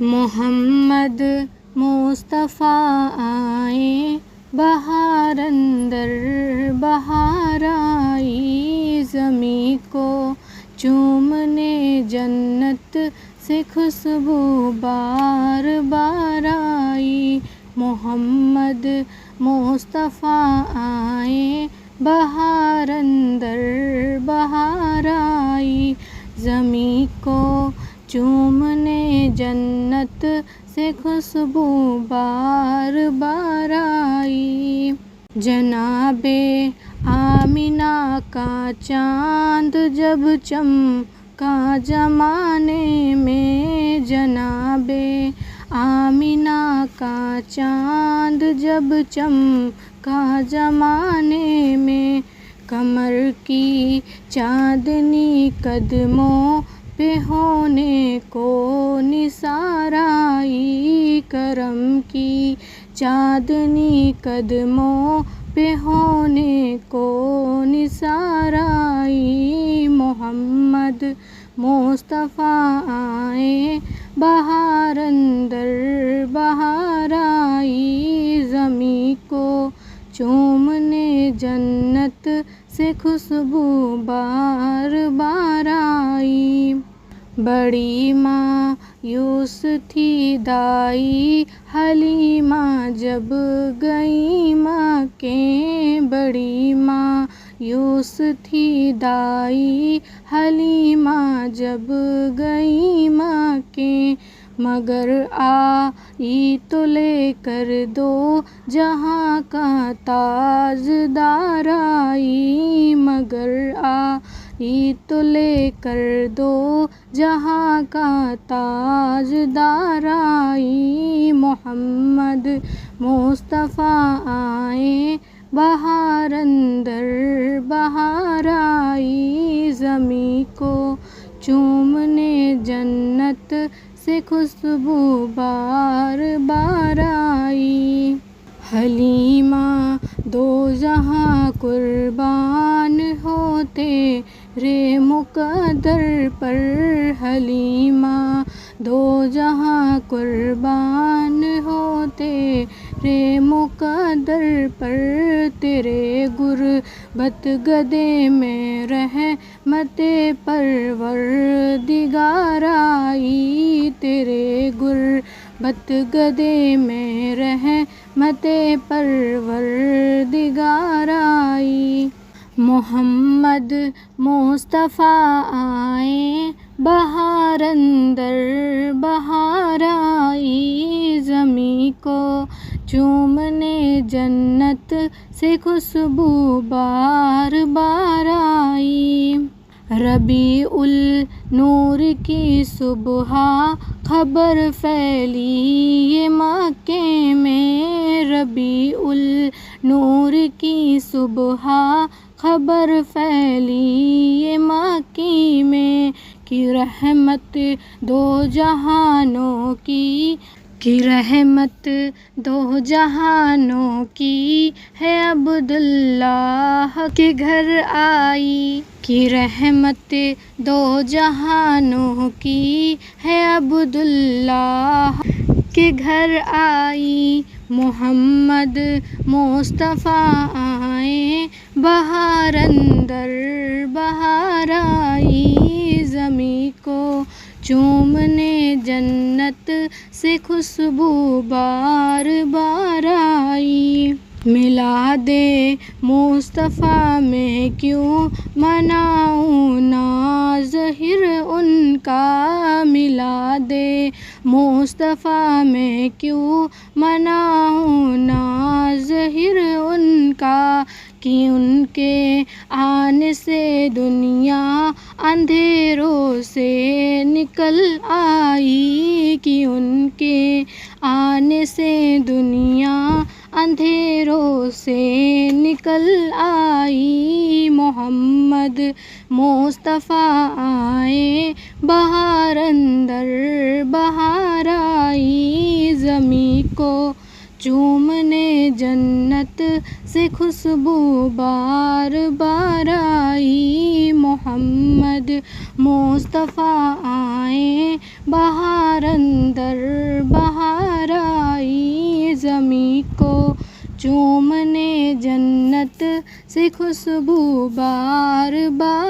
محمد مصطفیٰ آئے، بہار اندر بہار آئی، زمیں کو چومنے جنت سے خوشبو بار بار آئی۔ محمد مصطفیٰ آئے، بہار اندر بہار آئی، زمیں کو چومنے جنت سے خوشبو بار بار آئی۔ جناب آمنہ کا چاند جب چمکا زمانے میں، جناب آمنہ کا چاند جب چمکا زمانے میں، قمر کی چاندنی قدموں پہ ہونے کو نثار آئی، کرم کی چاندنی قدموں پہ ہونے کو نثار آئی۔ محمد مصطفیٰ آئے، بہار اندر بہار آئی، زمیں کو چومنے جنت سے خوشبو بار بار آئی۔ بڑی مایوس تھی دائی حلیمہ جب گئیں مکے، بڑی مایوس تھی دائی حلیمہ جب گئیں مکے، مگر آئی تو لے کر دو جہاں کا تاجدار آئی، مگر آئی تو لے کر دو جہاں کا تاجدار آئی۔ محمد مصطفیٰ آئے، بہار اندر بہار آئی، زمیں کو چومنے جنت سے خوشبو بار بار آئی۔ حلیمہ دو جہاں قربان ہو تیرے مقدر پر، حلیمہ دو جہاں قربان ہو تیرے مقدر پر، تیرے غربت گدے میں رحمت پروردگار آئی، تیرے غربت گدے میں رحمت پروردگار آئی۔ محمد مصطفیٰ آئے، بہار اندر بہار آئی، زمیں کو چومنے جنت سے خوشبو بار بار آئی۔ ربیع النور کی صبح خبر پھیلی یہ مکے میں، ربیع النور کی صبح خبر پھیلی یہ مکے میں، کہ رحمت دو جہانوں کی رحمت دو جہانوں کی ہے عبداللہ کے گھر آئی، کہ رحمت دو جہانوں کی ہے عبداللہ کے گھر آئی۔ محمد مصطفیٰ آئے، بہار اندر بہار آئی، زمیں کو چومنے جنت سے خوشبو بار بار آئی۔ میلاد مصطفیٰ میں کیوں مناؤں نا ظہر ان کا، میلاد مصطفیٰ میں کیوں مناؤں نا ظہر ان کا، کہ ان کے آنے سے دنیا اندھیروں سے نکل آئی، کہ ان کے آنے سے دنیا اندھیروں سے نکل آئی۔ محمد مصطفیٰ آئے، بہار اندر بہار آئی، زمیں کو چومنے جنت سے خوشبو بار بار آئی۔ محمد مصطفیٰ آئے بہار اندر بہار آئی، زمیں کو چومنے جنت سے خوشبو بار بار